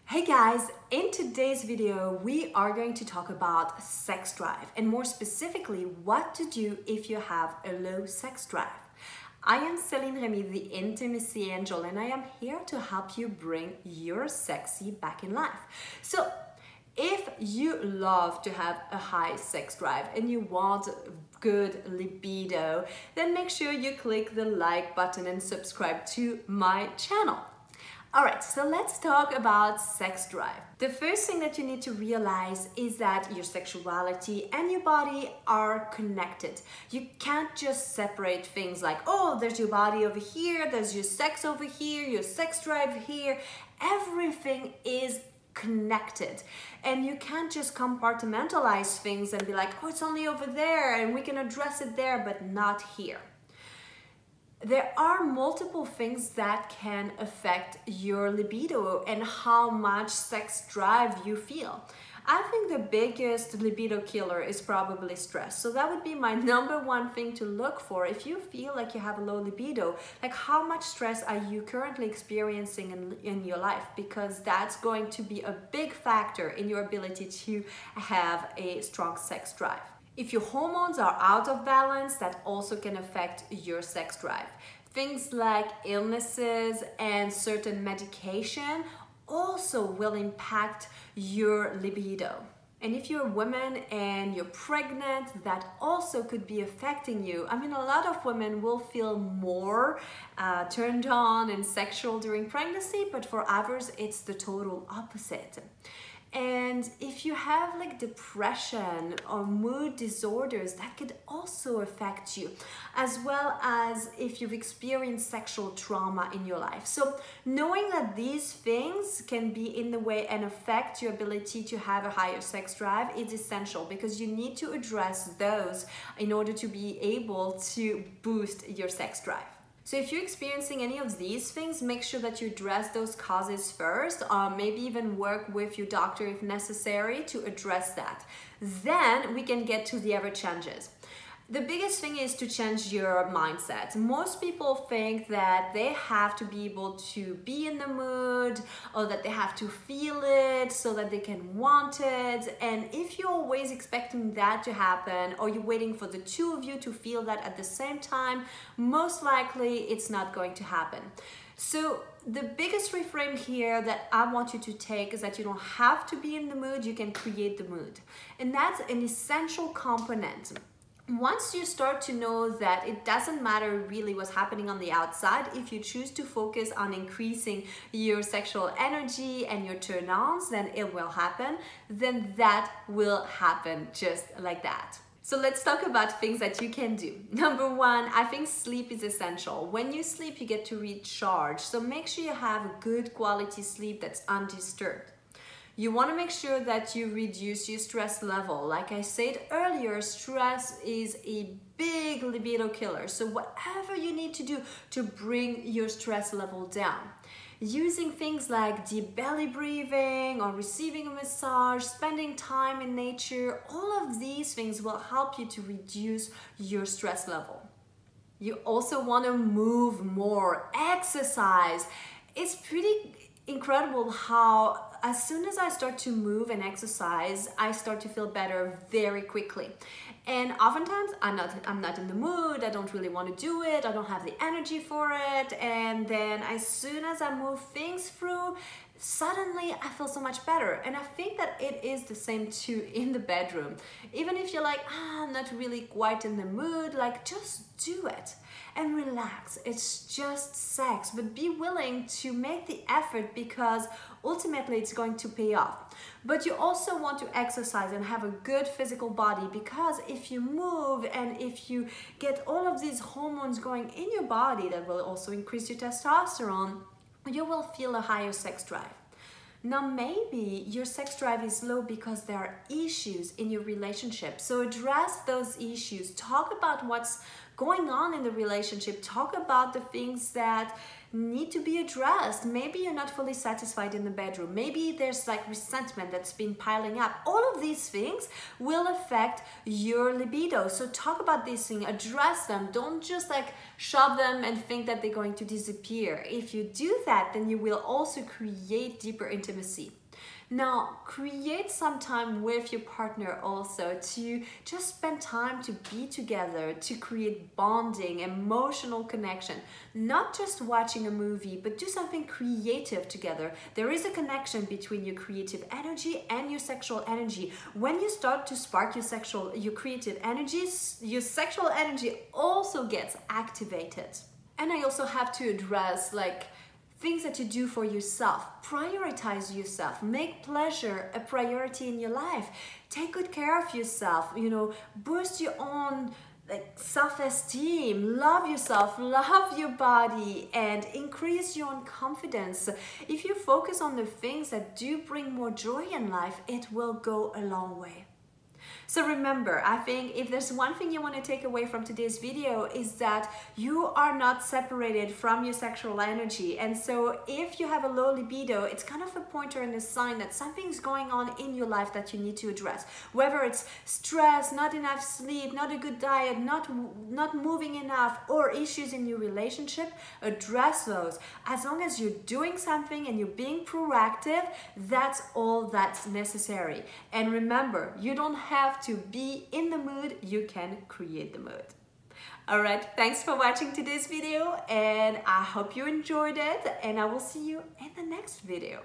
Hey guys, in today's video we are going to talk about sex drive and more specifically what to do if you have a low sex drive. I am Céline Remy, the Intimacy Angel, and I am here to help you bring your sexy back in life. So if you love to have a high sex drive and you want good libido, then make sure you click the like button and subscribe to my channel. Alright, so let's talk about sex drive. The first thing that you need to realize is that your sexuality and your body are connected. You can't just separate things like, oh, there's your body over here, there's your sex over here, your sex drive here. Everything is connected, and you can't just compartmentalize things and be like, oh, it's only over there and we can address it there, but not here. There are multiple things that can affect your libido and how much sex drive you feel. I think the biggest libido killer is probably stress. So that would be my number one thing to look for if you feel like you have a low libido. Like, how much stress are you currently experiencing in your life? Because that's going to be a big factor in your ability to have a strong sex drive. If your hormones are out of balance, that also can affect your sex drive. Things like illnesses and certain medication also will impact your libido. And if you're a woman and you're pregnant, that also could be affecting you. I mean, a lot of women will feel more turned on and sexual during pregnancy, but for others, it's the total opposite. And if you have like depression or mood disorders, that could also affect you, as well as if you've experienced sexual trauma in your life. So knowing that these things can be in the way and affect your ability to have a higher sex drive is essential, because you need to address those in order to be able to boost your sex drive. So if you're experiencing any of these things, make sure that you address those causes first, or maybe even work with your doctor if necessary to address that. Then we can get to the other changes. The biggest thing is to change your mindset. Most people think that they have to be able to be in the mood, or that they have to feel it so that they can want it. And if you're always expecting that to happen, or you're waiting for the two of you to feel that at the same time, most likely it's not going to happen. So the biggest reframe here that I want you to take is that you don't have to be in the mood, you can create the mood. And that's an essential component. Once you start to know that it doesn't matter really what's happening on the outside, if you choose to focus on increasing your sexual energy and your turn-ons, then it will happen. Then that will happen just like that. So let's talk about things that you can do. Number one, I think sleep is essential. When you sleep, you get to recharge. So make sure you have a good quality sleep that's undisturbed. You want to make sure that you reduce your stress level. Like I said earlier, stress is a big libido killer. So whatever you need to do to bring your stress level down. Using things like deep belly breathing or receiving a massage, spending time in nature, all of these things will help you to reduce your stress level. You also want to move more, exercise. It's pretty incredible how as soon as I start to move and exercise, I start to feel better very quickly. And oftentimes I'm not in the mood, I don't really want to do it, I don't have the energy for it, and then as soon as I move things through, suddenly I feel so much better. And I think that it is the same too in the bedroom. Even if you're like, I'm not really quite in the mood, like just do it and relax. It's just sex, but be willing to make the effort, because ultimately it's going to pay off. But you also want to exercise and have a good physical body, because if you move and if you get all of these hormones going in your body, that will also increase your testosterone, you will feel a higher sex drive. Now, maybe your sex drive is low because there are issues in your relationship. So address those issues. Talk about what's going on in the relationship. Talk about the things that need to be addressed. Maybe you're not fully satisfied in the bedroom. Maybe there's like resentment that's been piling up. All of these things will affect your libido. So talk about these things, address them. Don't just like shove them and think that they're going to disappear. If you do that, then you will also create deeper intimacy. Now, create some time with your partner also to just spend time to be together, to create bonding, emotional connection. Not just watching a movie, but do something creative together. There is a connection between your creative energy and your sexual energy. When you start to spark your creative energies, your sexual energy also gets activated. And I also have to address like things that you do for yourself. Prioritize yourself. Make pleasure a priority in your life. Take good care of yourself. You know, boost your own like self-esteem. Love yourself. Love your body, and increase your own confidence. If you focus on the things that do bring more joy in life, it will go a long way. So remember, I think if there's one thing you want to take away from today's video is that you are not separated from your sexual energy. And so if you have a low libido, it's kind of a pointer and a sign that something's going on in your life that you need to address. Whether it's stress, not enough sleep, not a good diet, not moving enough, or issues in your relationship, address those. As long as you're doing something and you're being proactive, that's all that's necessary. And remember, you don't have to be in the mood, you can create the mood. Alright, thanks for watching today's video, and I hope you enjoyed it, and I will see you in the next video.